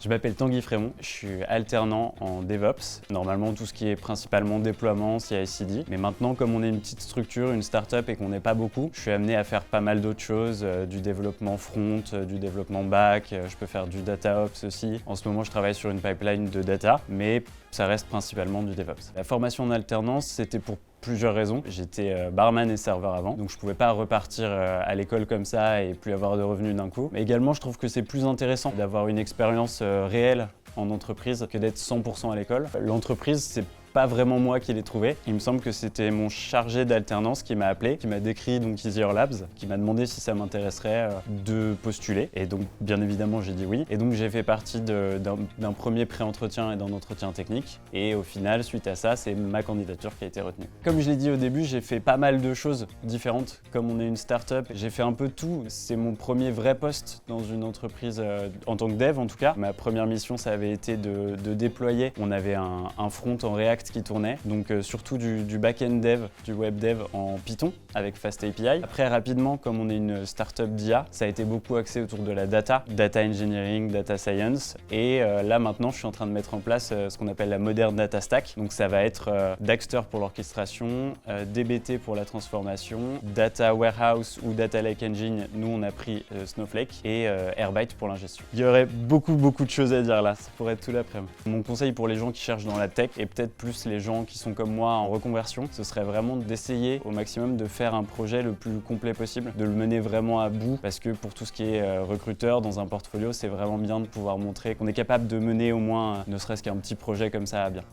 Je m'appelle Tanguy Frémont, je suis alternant en DevOps. Normalement, tout ce qui est principalement déploiement, CI/CD. Mais maintenant, comme on est une petite structure, une startup et qu'on n'est pas beaucoup, je suis amené à faire pas mal d'autres choses, du développement front, du développement back, je peux faire du DataOps aussi. En ce moment, je travaille sur une pipeline de data, mais ça reste principalement du DevOps. La formation en alternance, c'était pour plusieurs raisons. J'étais barman et serveur avant, donc je pouvais pas repartir à l'école comme ça et plus avoir de revenus d'un coup. Mais également, je trouve que c'est plus intéressant d'avoir une expérience réelle en entreprise que d'être 100% à l'école. L'entreprise, c'est pas vraiment moi qui l'ai trouvé. Il me semble que c'était mon chargé d'alternance qui m'a appelé, qui m'a décrit donc Easier Labs, qui m'a demandé si ça m'intéresserait de postuler. Et donc, bien évidemment, j'ai dit oui. Et donc, j'ai fait partie d'un premier pré-entretien et d'un entretien technique. Et au final, suite à ça, c'est ma candidature qui a été retenue. Comme je l'ai dit au début, j'ai fait pas mal de choses différentes. Comme on est une start-up, j'ai fait un peu tout. C'est mon premier vrai poste dans une entreprise en tant que dev, en tout cas. Ma première mission, ça avait été de déployer. On avait un front en React qui tournait, donc surtout du back-end dev, du web dev en Python avec FastAPI. Après, rapidement, comme on est une startup d'IA, ça a été beaucoup axé autour de la data engineering, data science, et là maintenant je suis en train de mettre en place ce qu'on appelle la modern data stack. Donc ça va être Dagster pour l'orchestration, DBT pour la transformation, data warehouse ou data lake engine, nous on a pris Snowflake, et Airbyte pour l'ingestion. Il y aurait beaucoup de choses à dire là, ça pourrait être tout l'après-midi. Mon conseil pour les gens qui cherchent dans la tech, et peut-être plus les gens qui sont comme moi en reconversion, ce serait vraiment d'essayer au maximum de faire un projet le plus complet possible, de le mener vraiment à bout, parce que pour tout ce qui est recruteur, dans un portfolio, c'est vraiment bien de pouvoir montrer qu'on est capable de mener au moins ne serait-ce qu'un petit projet comme ça à bien.